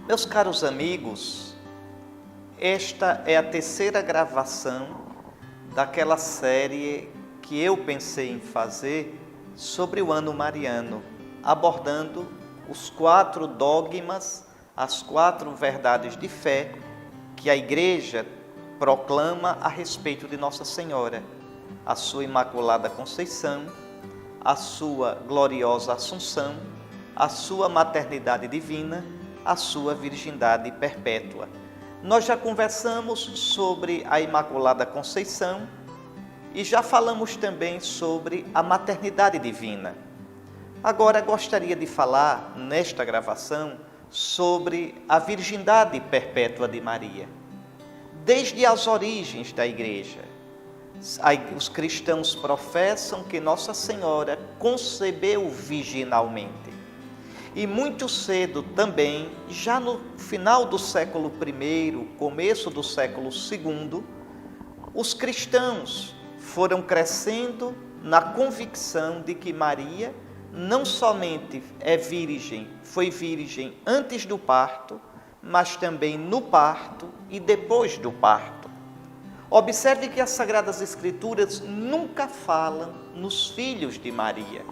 Meus caros amigos, esta é a terceira gravação daquela série que eu pensei em fazer sobre o ano mariano, abordando os 4 dogmas, as 4 verdades de fé que a Igreja proclama a respeito de Nossa Senhora, a sua Imaculada Conceição, a sua gloriosa Assunção, a sua maternidade divina, a sua virgindade perpétua. Nós já conversamos sobre a Imaculada Conceição e já falamos também sobre a maternidade divina. Agora gostaria de falar nesta gravação sobre a virgindade perpétua de Maria. Desde as origens da Igreja, os cristãos professam que Nossa Senhora concebeu virginalmente. E muito cedo também, já no final do século I, começo do século II, os cristãos foram crescendo na convicção de que Maria não somente é virgem, foi virgem antes do parto, mas também no parto e depois do parto. Observe que as Sagradas Escrituras nunca falam nos filhos de Maria,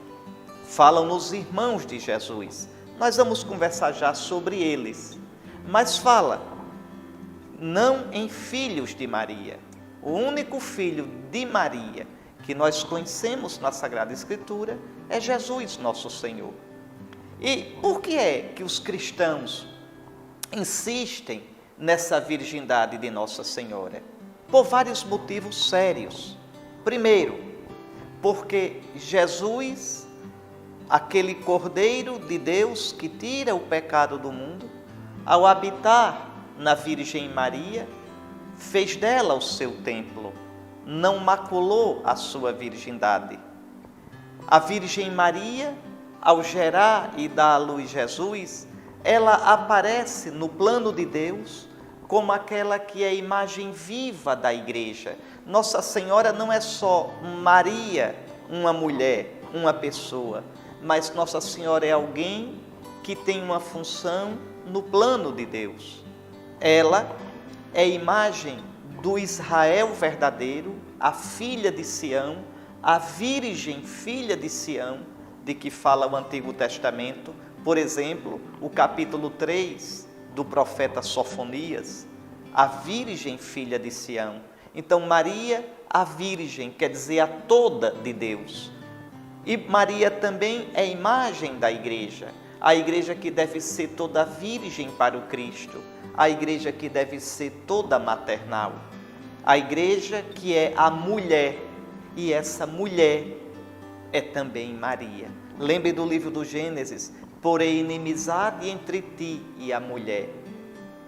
falam nos irmãos de Jesus. Nós vamos conversar já sobre eles, mas fala não em filhos de Maria. O único filho de Maria que nós conhecemos na Sagrada Escritura é Jesus, nosso Senhor. E por que é que os cristãos insistem nessa virgindade de Nossa Senhora? Por vários motivos sérios. Primeiro, porque Jesus, aquele Cordeiro de Deus que tira o pecado do mundo, ao habitar na Virgem Maria, fez dela o seu templo, não maculou a sua virgindade. A Virgem Maria, ao gerar e dar à luz Jesus, ela aparece no plano de Deus como aquela que é a imagem viva da Igreja. Nossa Senhora não é só Maria, uma mulher, uma pessoa, mas Nossa Senhora é alguém que tem uma função no plano de Deus. Ela é a imagem do Israel verdadeiro, a filha de Sião, a Virgem filha de Sião, de que fala o Antigo Testamento. Por exemplo, o capítulo 3 do profeta Sofonias, a Virgem filha de Sião. Então Maria, a Virgem, quer dizer a toda de Deus. E Maria também é imagem da Igreja, a Igreja que deve ser toda virgem para o Cristo, a Igreja que deve ser toda maternal, a Igreja que é a mulher, e essa mulher é também Maria. Lembre do livro do Gênesis: porém inimizade entre ti e a mulher.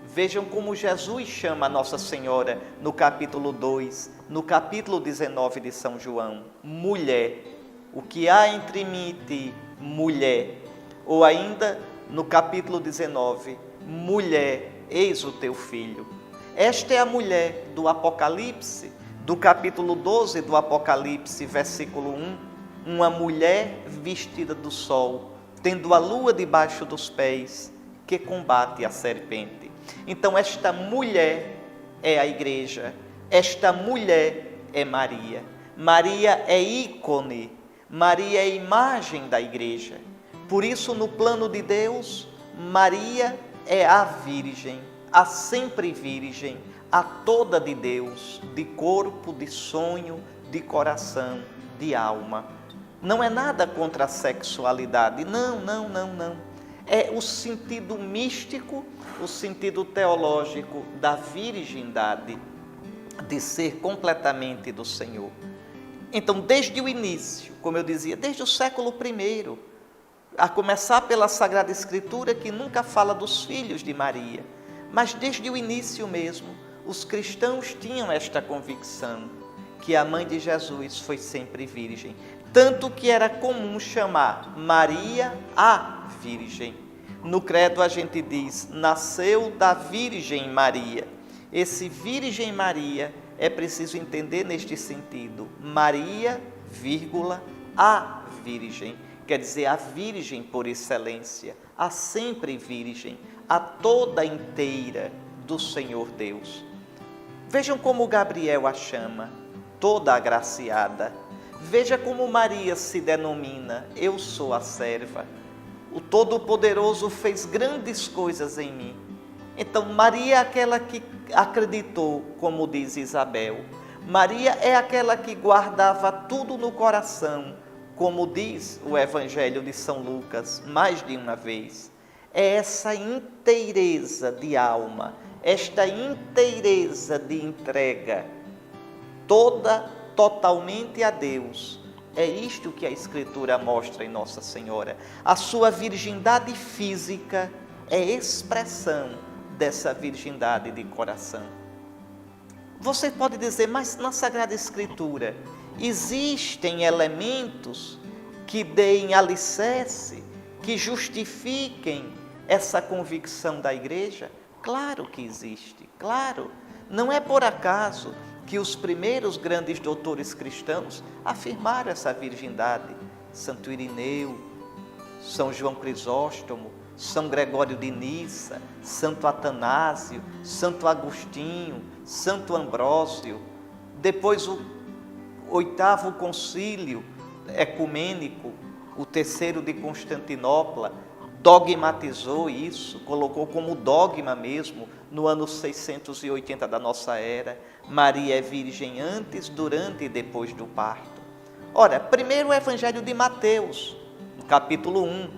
Vejam como Jesus chama a Nossa Senhora no capítulo 2, no capítulo 19 de São João, mulher. O que há entre mim e ti, mulher. Ou ainda no capítulo 19, mulher, eis o teu filho. Esta é a mulher do Apocalipse, do capítulo 12 do Apocalipse, versículo 1. Uma mulher vestida do sol, tendo a lua debaixo dos pés, que combate a serpente. Então esta mulher é a Igreja, esta mulher é Maria. Maria é ícone, Maria é imagem da Igreja. Por isso, no plano de Deus, Maria é a Virgem, a sempre Virgem, a toda de Deus, de corpo, de sonho, de coração, de alma. Não é nada contra a sexualidade, não. É o sentido místico, o sentido teológico da virgindade, de ser completamente do Senhor. Então, desde o início, como eu dizia, desde o século I, a começar pela Sagrada Escritura, que nunca fala dos filhos de Maria, mas desde o início mesmo, os cristãos tinham esta convicção, que a mãe de Jesus foi sempre virgem, tanto que era comum chamar Maria a Virgem. No credo a gente diz: nasceu da Virgem Maria. Esse Virgem Maria é preciso entender neste sentido: Maria, vírgula, a Virgem. quer dizer a Virgem por excelência, a sempre Virgem, a toda inteira do Senhor Deus. Vejam como Gabriel a chama, toda agraciada. Veja como Maria se denomina, eu sou a serva. O Todo-Poderoso fez grandes coisas em mim. Então Maria é aquela que acreditou, como diz Isabel. Maria é aquela que guardava tudo no coração, como diz o Evangelho de São Lucas, mais de uma vez. É essa inteireza de alma, esta inteireza de entrega, toda totalmente a Deus. É isto que a Escritura mostra em Nossa Senhora. A sua virgindade física é expressão dessa virgindade de coração. Você pode dizer, mas na Sagrada Escritura existem elementos que deem alicerce, que justifiquem essa convicção da Igreja? Claro que existe, claro. Não é por acaso que os primeiros grandes doutores cristãos afirmaram essa virgindade. Santo Irineu, São João Crisóstomo, São Gregório de Nissa, Santo Atanásio, Santo Agostinho, Santo Ambrósio. Depois o 8º concílio ecumênico, o 3º de Constantinopla, dogmatizou isso, colocou como dogma mesmo, no ano 680 da nossa era. Maria é virgem antes, durante e depois do parto. Ora, primeiro o Evangelho de Mateus, capítulo 1,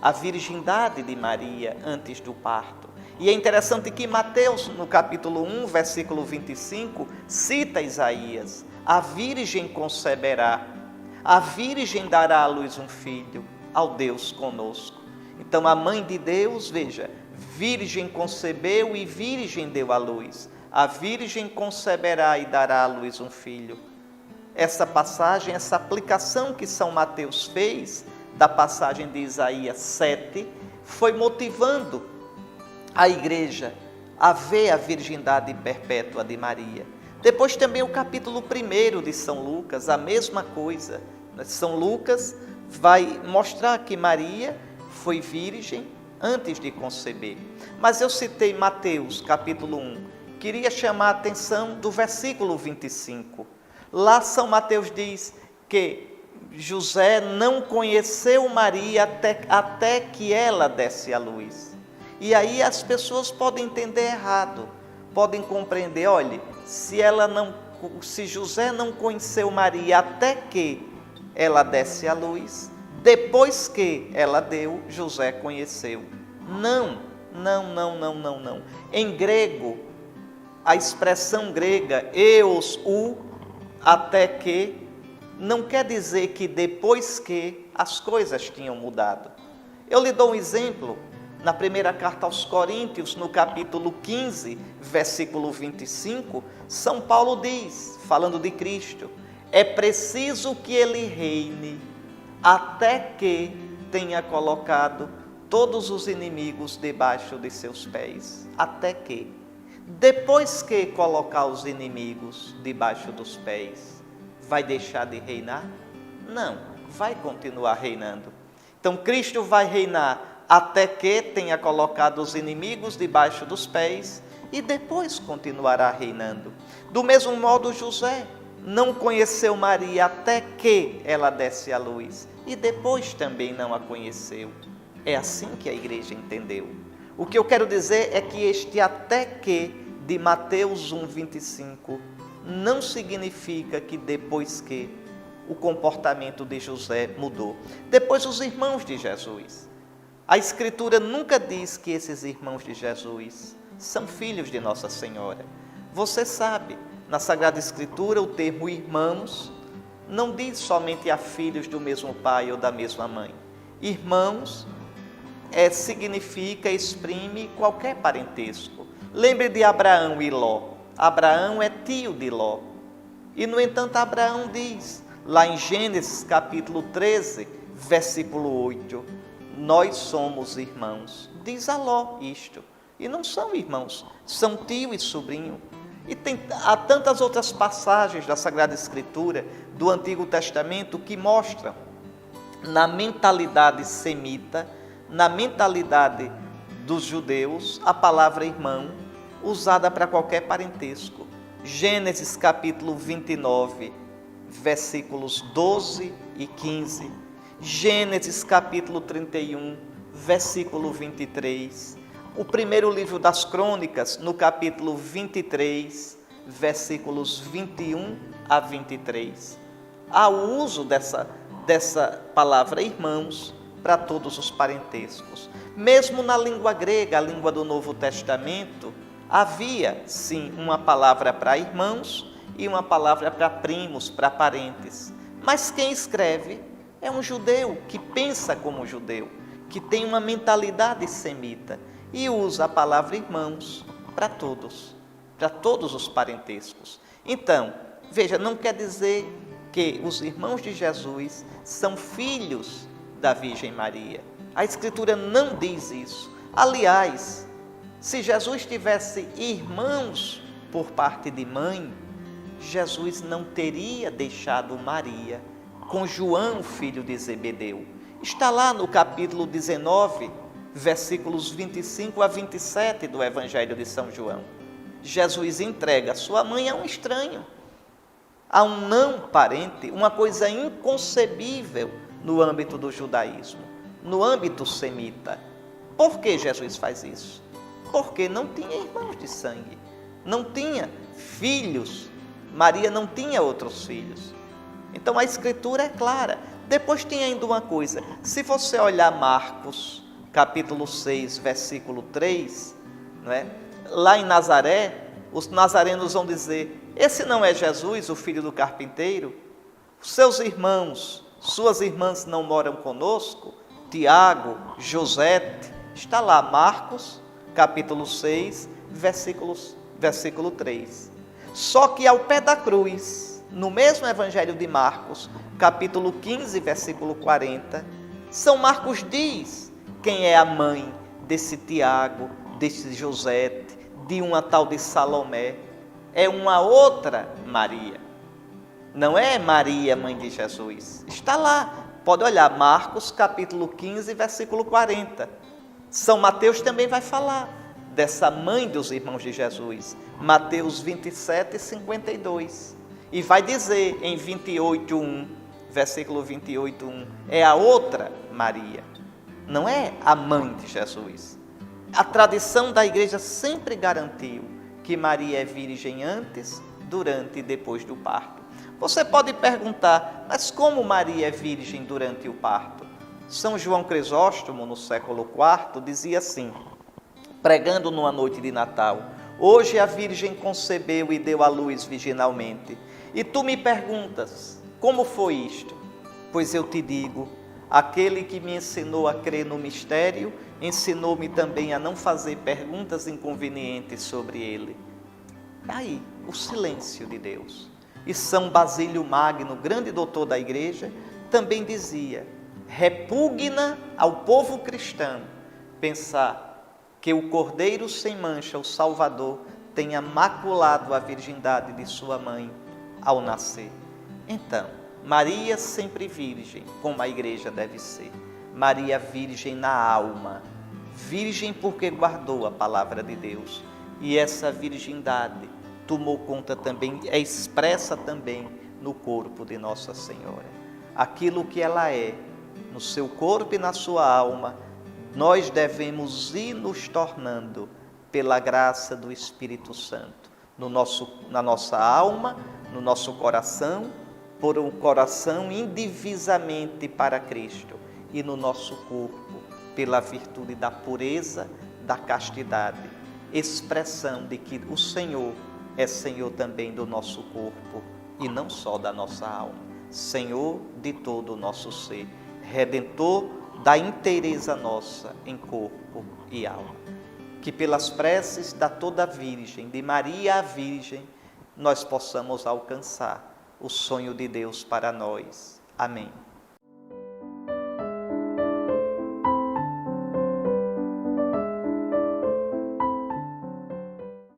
a virgindade de Maria antes do parto. E é interessante que Mateus, no capítulo 1, versículo 25, cita Isaías: a virgem conceberá, a virgem dará à luz um filho, ao Deus conosco. Então a mãe de Deus, veja, virgem concebeu e virgem deu à luz. A virgem conceberá e dará à luz um filho. Essa passagem, essa aplicação que São Mateus fez da passagem de Isaías 7, foi motivando a Igreja a ver a virgindade perpétua de Maria. Depois também o capítulo 1 de São Lucas, a mesma coisa. São Lucas vai mostrar que Maria foi virgem antes de conceber. Mas eu citei Mateus, capítulo 1, queria chamar a atenção do versículo 25. Lá São Mateus diz que José não conheceu Maria até que ela desse à luz. E aí as pessoas podem entender errado, podem compreender, olhe, se José não conheceu Maria até que ela desse à luz, depois que ela deu, José conheceu. Não. Em grego, a expressão grega eos, até que, não quer dizer que depois que as coisas tinham mudado. Eu lhe dou um exemplo. Na primeira carta aos Coríntios, no capítulo 15, versículo 25, São Paulo diz, falando de Cristo: é preciso que ele reine até que tenha colocado todos os inimigos debaixo de seus pés. Até que. Depois que colocar os inimigos debaixo dos pés, vai deixar de reinar? Não, vai continuar reinando. Então Cristo vai reinar até que tenha colocado os inimigos debaixo dos pés e depois continuará reinando. Do mesmo modo, José não conheceu Maria até que ela desse à luz e depois também não a conheceu. É assim que a Igreja entendeu. O que eu quero dizer é que este até que de Mateus 1:25 não significa que depois que o comportamento de José mudou. Depois os irmãos de Jesus. A Escritura nunca diz que esses irmãos de Jesus são filhos de Nossa Senhora. Você sabe, na Sagrada Escritura o termo irmãos não diz somente a filhos do mesmo pai ou da mesma mãe. Irmãos significa, exprime qualquer parentesco. Lembre de Abraão e Ló. Abraão é tio de Ló. E, no entanto, Abraão diz, lá em Gênesis capítulo 13, versículo 8, nós somos irmãos. Diz a Ló isto. E não são irmãos, são tio e sobrinho. E há tantas outras passagens da Sagrada Escritura, do Antigo Testamento, que mostram na mentalidade semita, na mentalidade dos judeus, a palavra irmão usada para qualquer parentesco. Gênesis capítulo 29, versículos 12 e 15. Gênesis capítulo 31, versículo 23. O primeiro livro das Crônicas, no capítulo 23, versículos 21 a 23. Há o uso dessa palavra irmãos para todos os parentescos. Mesmo na língua grega, a língua do Novo Testamento, havia sim uma palavra para irmãos e uma palavra para primos, para parentes. Mas quem escreve é um judeu que pensa como judeu, que tem uma mentalidade semita e usa a palavra irmãos para todos os parentescos. Então, veja, não quer dizer que os irmãos de Jesus são filhos da Virgem Maria. A Escritura não diz isso. Aliás, se Jesus tivesse irmãos por parte de mãe, Jesus não teria deixado Maria com João, filho de Zebedeu. Está lá no capítulo 19, versículos 25 a 27 do Evangelho de São João. Jesus entrega sua mãe a um estranho, a um não parente, uma coisa inconcebível no âmbito do judaísmo, no âmbito semita. Por que Jesus faz isso? Porque não tinha irmãos de sangue, não tinha filhos. Maria não tinha outros filhos. Então a Escritura é clara. Depois tem ainda uma coisa, se você olhar Marcos, capítulo 6, versículo 3, não é? Lá em Nazaré, os nazarenos vão dizer: esse não é Jesus, o filho do carpinteiro? Seus irmãos, suas irmãs não moram conosco? Tiago, Josete, está lá Marcos, capítulo 6, versículo 3. Só que ao pé da cruz, no mesmo Evangelho de Marcos, capítulo 15, versículo 40, São Marcos diz quem é a mãe desse Tiago, desse Josete, de uma tal de Salomé. É uma outra Maria. Não é Maria, mãe de Jesus. Está lá. Pode olhar, Marcos, capítulo 15, versículo 40. São Mateus também vai falar dessa mãe dos irmãos de Jesus. Mateus 27, 52. E vai dizer em 28:1, versículo 28:1, é a outra Maria. Não é a mãe de Jesus. A tradição da igreja sempre garantiu que Maria é virgem antes, durante e depois do parto. Você pode perguntar, mas como Maria é virgem durante o parto? São João Crisóstomo, no século IV, dizia assim, pregando numa noite de Natal: hoje a Virgem concebeu e deu à luz virginalmente. E tu me perguntas, como foi isto? Pois eu te digo, aquele que me ensinou a crer no mistério, ensinou-me também a não fazer perguntas inconvenientes sobre ele. Aí, o silêncio de Deus. E São Basílio Magno, grande doutor da igreja, também dizia: repugna ao povo cristão pensar que o Cordeiro sem mancha, o Salvador, tenha maculado a virgindade de sua mãe ao nascer. Então, Maria sempre virgem, como a igreja deve ser. Maria virgem na alma, virgem porque guardou a palavra de Deus. E essa virgindade tomou conta também, é expressa também no corpo de Nossa Senhora. Aquilo que ela é, no seu corpo e na sua alma, nós devemos ir nos tornando pela graça do Espírito Santo, na nossa alma, no nosso coração, por um coração indivisamente para Cristo, e no nosso corpo, pela virtude da pureza, da castidade, expressão de que o Senhor é Senhor também do nosso corpo e não só da nossa alma, Senhor de todo o nosso ser, Redentor da inteireza nossa em corpo e alma. Que pelas preces da toda Virgem, de Maria a Virgem, nós possamos alcançar o sonho de Deus para nós. Amém.